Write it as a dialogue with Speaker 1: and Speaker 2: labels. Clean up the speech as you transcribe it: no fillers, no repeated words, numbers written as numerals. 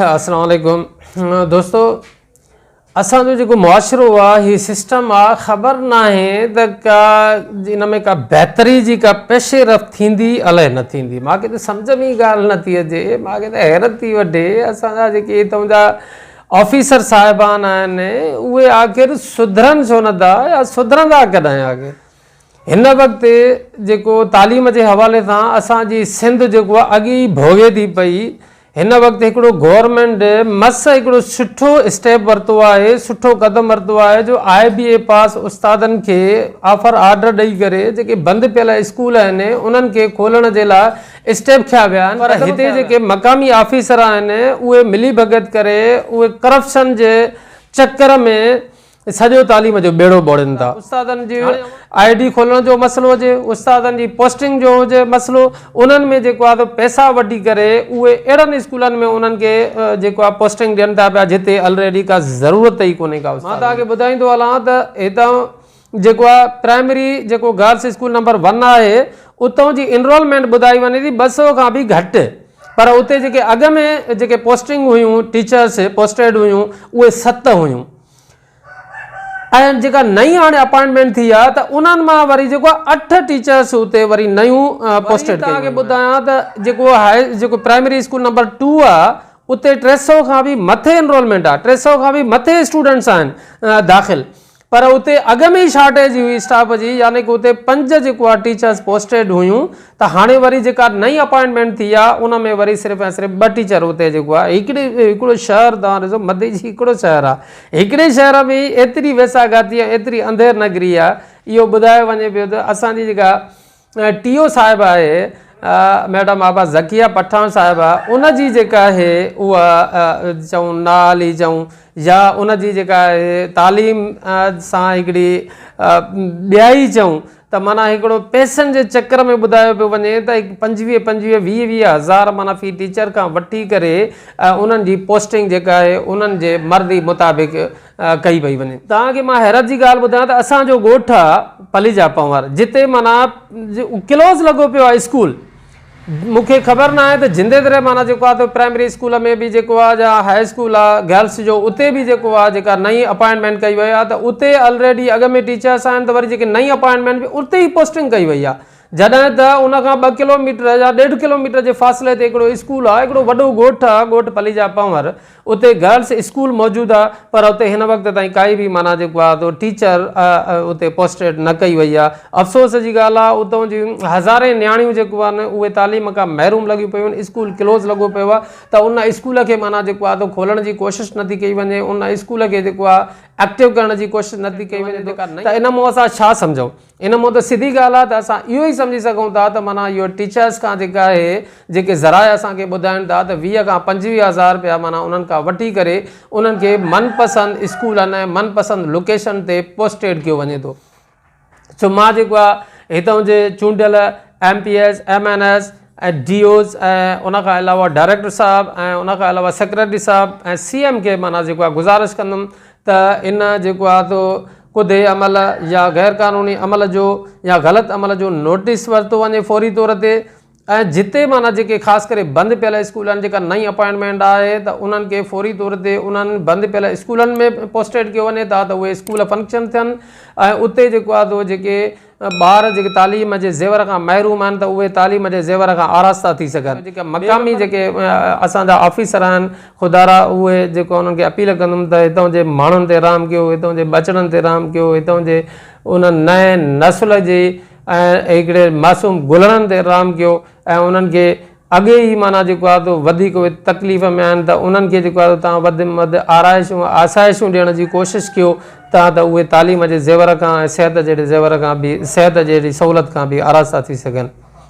Speaker 1: अस्सलाम वालेकुम दोस्तों, असांजो जेको मुआशरो आहे ही सिस्टम आहे, ख़बर नाहे त का इन में का बहितरी जी का पेशरफ़्त थींदी अलाए न थींदी। मूंखे त सम्झ में ई ॻाल्हि नथी अचे, मूंखे त हैरत थी वठे असांजा जेके हितां जा ऑफिसर साहिबान आहिनि उहे आख़िर सुधरनि छो नथा या सुधरंदा कॾहिं। आख़िर हिन वक़्तु जेको तालीम जे हवाले सां असांजी सिंध जेको आहे अॻे ई भोॻे थी पई। हिन वक़्तु हिकिड़ो गवर्नमेंट मस हिकिड़ो सुठो स्टेप वरितो आहे, सुठो क़दम वरितो आहे जो IBA पास उस्तादनि खे ऑफर ऑर्डर ॾेई करे जेके बंदि पियल स्कूल आहिनि उन्हनि खे खोलण जे लाइ स्टेप खिया विया आहिनि। पर हिते जेके मक़ामी ऑफिसर आहिनि उहे मिली भगत करे उहे करप्शन जे चक्कर में सॼो तालीम जो बेड़ो ॿोड़नि था। उस्तादनि जी ID खोलण जो मसइलो हुजे, उस्तादनि जी पोस्टिंग जो हुजे मसइलो, उन्हनि में जेको आहे पैसा वठी करे उहे अहिड़नि स्कूलनि में उन्हनि खे जेको आहे पोस्टिंग ॾियनि था पिया जिते ऑलरेडी का ज़रूरत ई कोन्हे का। मां तव्हांखे ॿुधाईंदो हलां त हितां जेको आहे प्राइमरी जेको गर्ल्स स्कूल नंबर 1 आहे उतां जी इनरोलमेंट ॿुधाई वञे थी 200 खां बि घटि, पर उते जेके अॻ में जेके पोस्टिंग हुयूं टीचर्स पोस्टेड हुयूं उहे 7 हुयूं। ऐं जेका नई हाणे अपॉइंटमेंट थी आहे त उन्हनि मां वरी जेको आहे 8 टीचर्स उते वरी नयूं पोस्टेड। तव्हांखे ॿुधायां त जेको प्राइमरी स्कूल नंबर 2 आहे उते 300 खां बि मथे इनरोलमेंट आहे, 300 खां बि मथे स्टूडेंट्स आहिनि दाख़िल, पर उते अॻ में ई शॉर्टेज हुई स्टाफ जी, यानी कि उते 5 जेको आहे टीचर्स पोस्टेड हुयूं। त हाणे वरी जेका नई अपॉइंटमेंट थी आहे उन में वरी सिर्फ़ु ऐं सिर्फ़ु 2 टीचर उते जेको आहे। हिकिड़ो शहर तव्हां ॾिसो, मध्य जी हिकिड़ो शहर आहे, हिकिड़े शहर में एतिरी वेसागाती आहे, एतिरी अंधेर नगरी आहे। इहो ॿुधायो वञे पियो त असांजी जेका TO साहिबु आहे मैडम आबा ज़किया पठान साहिबा, उनजी जेका आहे उहा चऊं नाल ई चऊं या उनजी जेका आहे तालीम सां हिकिड़ी ॿियाई चऊं त माना हिकिड़ो पैसनि जे चक्कर में ॿुधायो पियो वञे त 25-20 हज़ार माना फ़ी टीचर खां वठी करे उन्हनि जी पोस्टिंग जेका आहे उन्हनि जे मर्ज़ी मुताबिक़ कई पई वञे। तव्हांखे मां हैरत जी ॻाल्हि ॿुधायां त असांजो ॻोठु आहे पलीजा पंवर, जिते माना क्लोज़ लॻो पियो आहे स्कूल। मूंखे ख़बर न आहे त जिंदे माना जेको आहे त प्राइमरी स्कूल में बि जेको आहे या हाई स्कूल आहे गर्ल्स जो उते बि जेको आहे जेका नई अपॉइंटमेंट कई वई आहे त उते ऑलरेडी अॻ में टीचर्स आहिनि, त वरी जेके नई अपॉइंटमेंट बि उते ई पोस्टिंग कई वई आहे। जॾहिं त उन खां 2 किलोमीटर या 1.5 किलोमीटर जे फ़ासिले ते हिकिड़ो स्कूल आहे, हिकिड़ो वॾो ॻोठु आहे, ॻोठु पलीजा पंवर, उते गर्ल्स स्कूल मौजूदु आहे, पर उते हिन वक़्त ताईं काई बि माना जेको आहे त टीचर उते पोस्टेड न कई वई आहे। अफ़सोस जी ॻाल्हि आहे, उतां जी हज़ारे नियाणियूं जेको आहिनि उहे तालीम खां महरूम लॻियूं पियूं आहिनि, स्कूल क्लोज़ लॻो पियो आहे, त उन स्कूल खे माना जेको आहे त खोलण जी कोशिशि नथी कई वञे, उन स्कूल खे जेको आहे एक्टिव करण जी कोशिशि नथी कई वञे। त इन मां असां छा सम्झूं? इन मां त सिधी ॻाल्हि आहे त असां इहो ई सम्झी सघूं था त माना इहो टीचर्स खां जेका आहे जेके ज़राए असांखे ॿुधाइनि था त 20 खां 25 हज़ार रुपया माना उन्हनि खां वठी करे उन्हनि खे मनपसंदि स्कूलनि मनपसंदि लोकेशन ते पोस्टेड कयो वञे थो। छो मां जेको आहे हितां जे चूंडियल MPS MNS ऐं DOs ऐं उनखां अलावा डायरेक्टर साहिबु ऐं उनखां अलावा सेक्रेटरी साहिबु ऐं CM खे माना जेको आहे गुज़ारिश कंदुमि त इन जेको आहे तो खुदे अमल या गैर क़ानूनी अमल जो या ग़लति अमल जो नोटिस वरितो वञे फौरी तौर ते, ऐं जिते माना जेके ख़ासि करे बंदि पियल स्कूल आहिनि जेका नई अपॉइंटमेंट आहे त उन्हनि खे फौरी तौर ते उन्हनि बंदि पियल स्कूलनि में पोस्टेड कयो वञे था त उहे स्कूल फंक्शन थियनि ऐं उते जेको आहे तो जेके ॿार जेके तालीम जे ज़ेवर खां महरूम आहिनि त उहे तालीम जे ज़ेवर खां आरास्ता थी सघनि। जेके मक़ामी जेके असांजा ऑफिसर आहिनि खुदारा उहे जेको उन्हनि खे अपील कंदुमि त हितां जे माण्हुनि ते रहम कयो, हितां जे बचड़नि ते रहम कयो, हितां जे उन्हनि नए नस्ल जे ऐं हिकिड़े मासूम गुलनि ते रहम कयो ऐं उन्हनि खे अॻे ई माना जेको आहे तो वधीक उहे तकलीफ़ में आहिनि त उन्हनि खे जेको आहे तव्हां वधि में वधि आसाइशूं ॾियण जी कोशिशि कयो त उहे तालीम जे ज़ेवर खां ऐं सिहत जहिड़े ज़ेवर खां बि सिहत जहिड़ी सहूलियत खां बि आरास्ता थी सघनि।